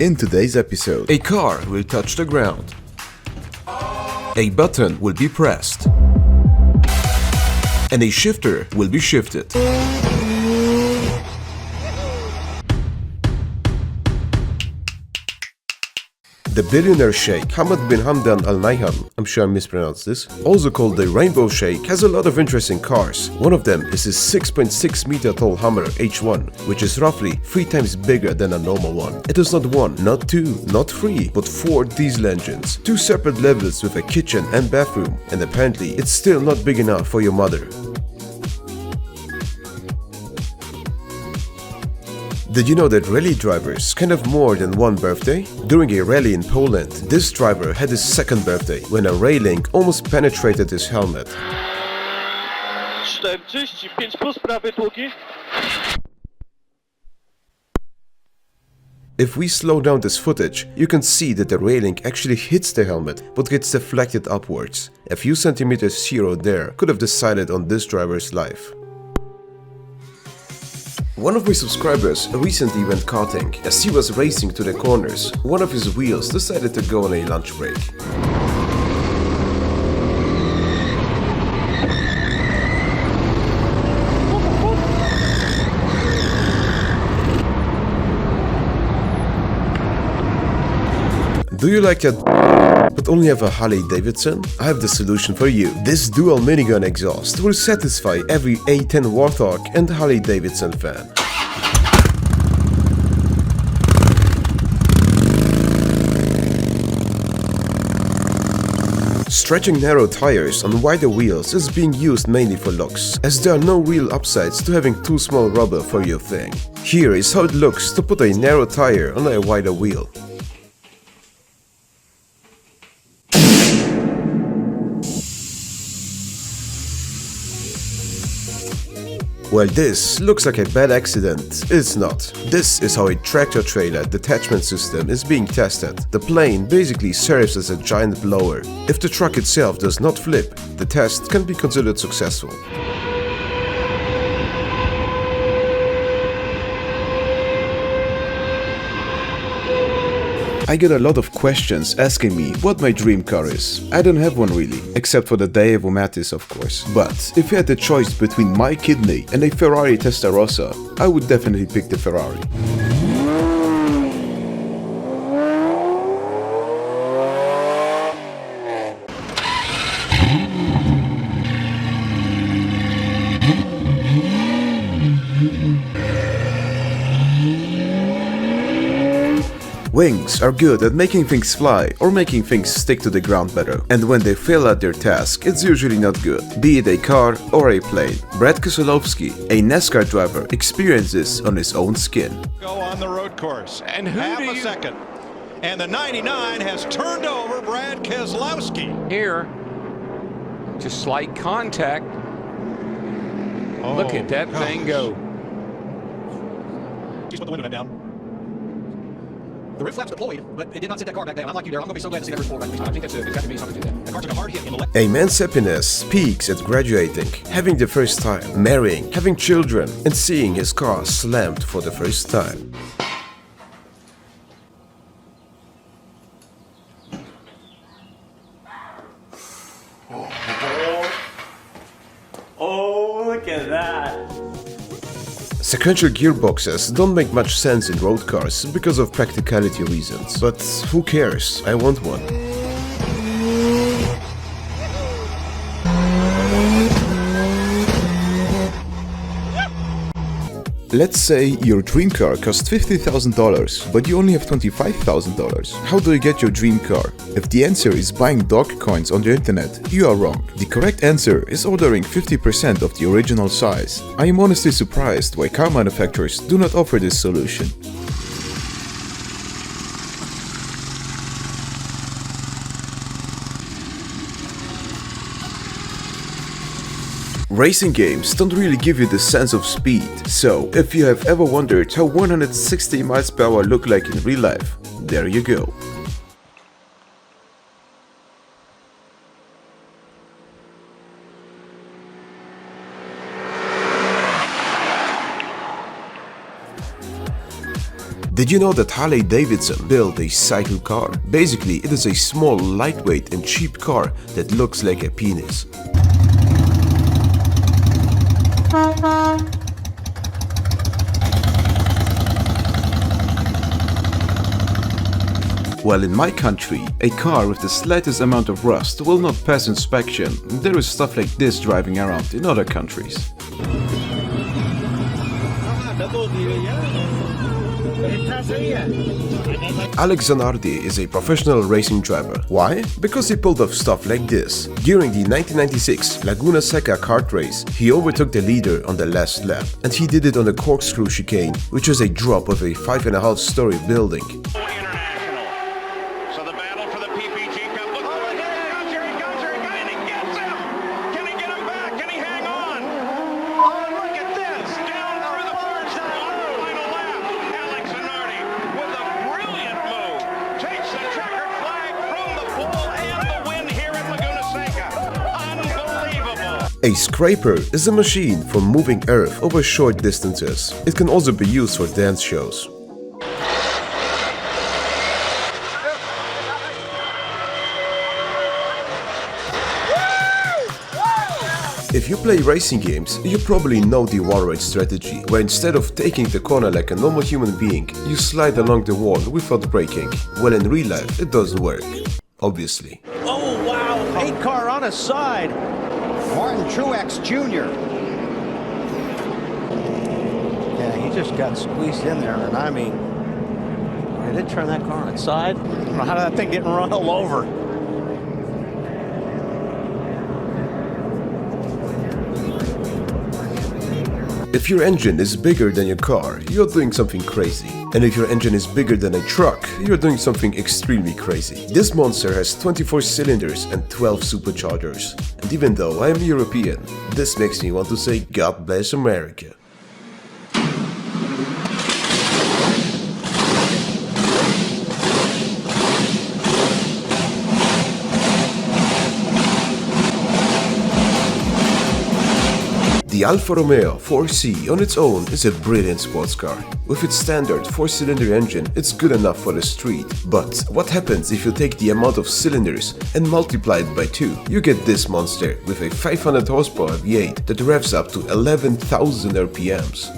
In today's episode, a car will touch the ground. A button will be pressed. And a shifter will be shifted. The billionaire sheikh Hamad bin Hamdan Al Nahyan, I'm sure I mispronounced this, also called the Rainbow Sheikh, has a lot of interesting cars. One of them is his 6.6 meter tall Hummer H1, which is roughly 3 times bigger than a normal one. It is not 1, not 2, not 3, but 4 diesel engines, 2 separate levels with a kitchen and bathroom, and apparently it's still not big enough for your mother. Did you know that rally drivers can have more than one birthday? During a rally in Poland, this driver had his second birthday when a railing almost penetrated his helmet. 45 plus prawy długi. If we slow down this footage, you can see that the railing actually hits the helmet but gets deflected upwards. A few centimeters here or there could have decided on this driver's life. One of my subscribers recently went karting. As he was racing to the corners, one of his wheels decided to go on a lunch break. Do you like that but only have a Harley Davidson? I have the solution for you. This dual minigun exhaust will satisfy every A10 Warthog and Harley Davidson fan. Stretching narrow tires on wider wheels is being used mainly for looks, as there are no real upsides to having too small rubber for your thing. Here is how it looks to put a narrow tire on a wider wheel. Well, this looks like a bad accident. It's not. This is how a tractor-trailer detachment system is being tested. The plane basically serves as a giant blower. If the truck itself does not flip, the test can be considered successful. I get a lot of questions asking me what my dream car is. I don't have one really, except for the Daewoo Matiz of course. But if you had the choice between my kidney and a Ferrari Testarossa, I would definitely pick the Ferrari. Wings are good at making things fly or making things stick to the ground better, and when they fail at their task, it's usually not good, be it a car or a plane. Brad Keselowski, a NASCAR driver, experienced this on his own skin. Go on the road course, And who half do a you- second, and the 99 has turned over Brad Keselowski. Here, just slight contact. Look at that thing go. Just put the window down. The roof flaps deployed, but it did not set that car back down. I'm like you there. I'm going to be so glad to see that roof floor back. I think that's exactly me. Something to do that. The car took a hard hit in the left. A man's happiness peaks at graduating, having the first time, marrying, having children, and seeing his car slammed for the first time. Oh, look at that. Sequential gearboxes don't make much sense in road cars because of practicality reasons. But who cares? I want one. let's say your dream car costs $50,000, but you only have $25,000. How do you get your dream car? If the answer is buying dog coins on the internet, you are wrong. The correct answer is ordering 50% of the original size. I am honestly surprised why car manufacturers do not offer this solution. Racing games don't really give you the sense of speed, so if you have ever wondered how 160 miles per hour look like in real life, there you go. Did you know that Harley Davidson built a cycle car? Basically, it is a small, lightweight and cheap car that looks like a penis. Well, in my country, a car with the slightest amount of rust will not pass inspection. There is stuff like this driving around in other countries. Alex Zanardi is a professional racing driver. Why? Because he pulled off stuff like this. During the 1996 Laguna Seca kart race, he overtook the leader on the last lap, and he did it on the corkscrew chicane, which was a drop of a 5.5-story building. A scraper is a machine for moving earth over short distances. It can also be used for dance shows. If you play racing games, you probably know the wall ride strategy, where instead of taking the corner like a normal human being, you slide along the wall without braking. Well, in real life, it doesn't work, obviously. Oh wow, 8-car on a side. Martin Truex Jr. Yeah, he just got squeezed in there, and I mean, did it turn that car on its side? I don't know, how did that thing get run all over? If your engine is bigger than your car, you're doing something crazy. And if your engine is bigger than a truck, you're doing something extremely crazy. This monster has 24 cylinders and 12 superchargers. And even though I am European, this makes me want to say God bless America. The Alfa Romeo 4C on its own is a brilliant sports car. With its standard 4-cylinder engine, it's good enough for the street. But what happens if you take the amount of cylinders and multiply it by 2? You get this monster with a 500 horsepower V8 that revs up to 11,000 RPMs.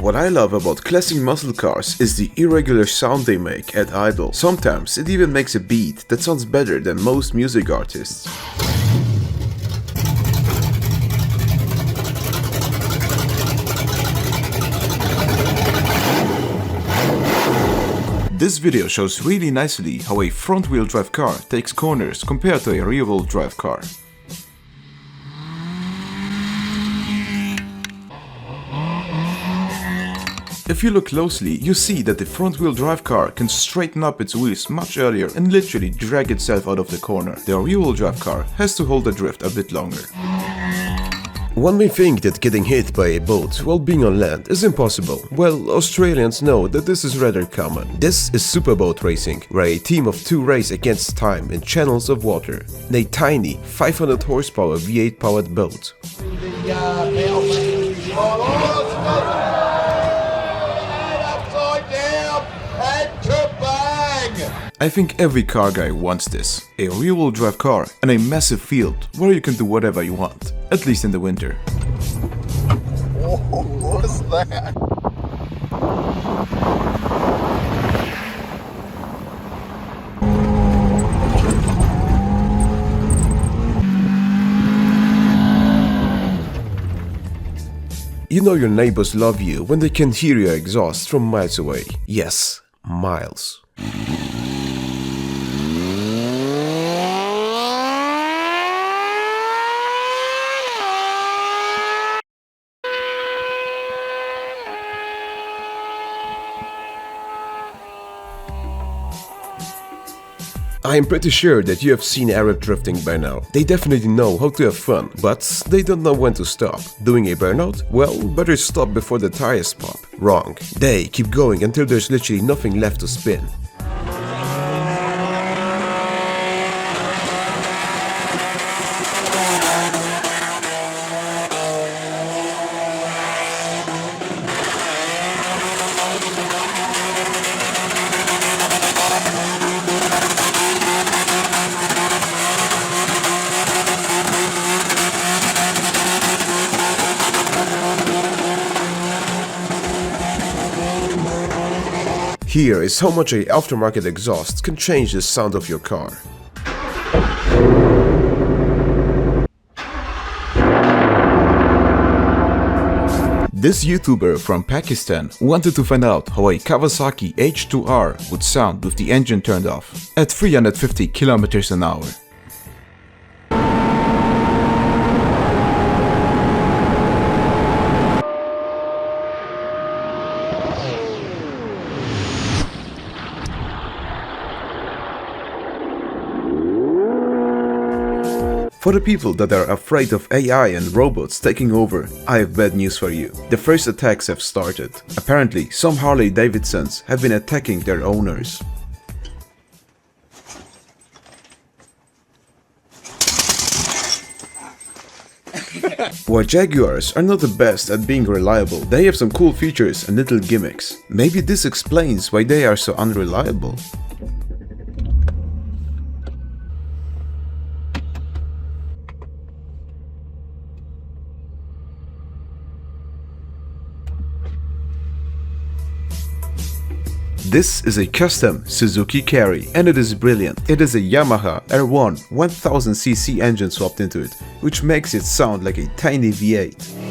What I love about classic muscle cars is the irregular sound they make at idle. Sometimes it even makes a beat that sounds better than most music artists. This video shows really nicely how a front-wheel drive car takes corners compared to a rear-wheel drive car. If you look closely, you see that the front-wheel drive car can straighten up its wheels much earlier and literally drag itself out of the corner. The rear-wheel drive car has to hold the drift a bit longer. One may think that getting hit by a boat while being on land is impossible. Well, Australians know that this is rather common. This is superboat racing, where a team of 2 race against time in channels of water in a tiny 500 horsepower V8 powered boat. I think every car guy wants this. A rear-wheel drive car and a massive field where you can do whatever you want, at least in the winter. Oh, what's that? You know your neighbors love you when they can hear your exhaust from miles away. Yes, miles. I am pretty sure that you have seen Arab drifting by now. They definitely know how to have fun, but they don't know when to stop. Doing a burnout? Well, better stop before the tires pop. Wrong. They keep going until there's literally nothing left to spin. Here is how much a aftermarket exhaust can change the sound of your car. This YouTuber from Pakistan wanted to find out how a Kawasaki H2R would sound with the engine turned off at 350 km an hour. For the people that are afraid of AI and robots taking over, I have bad news for you. The first attacks have started. Apparently, some Harley Davidsons have been attacking their owners. While Jaguars are not the best at being reliable, they have some cool features and little gimmicks. Maybe this explains why they are so unreliable. This is a custom Suzuki Carry and it is brilliant. It is a Yamaha R1 1000cc engine swapped into it, which makes it sound like a tiny V8.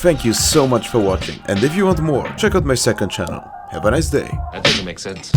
Thank you so much for watching, and if you want more, check out my second channel. Have a nice day. That doesn't make sense.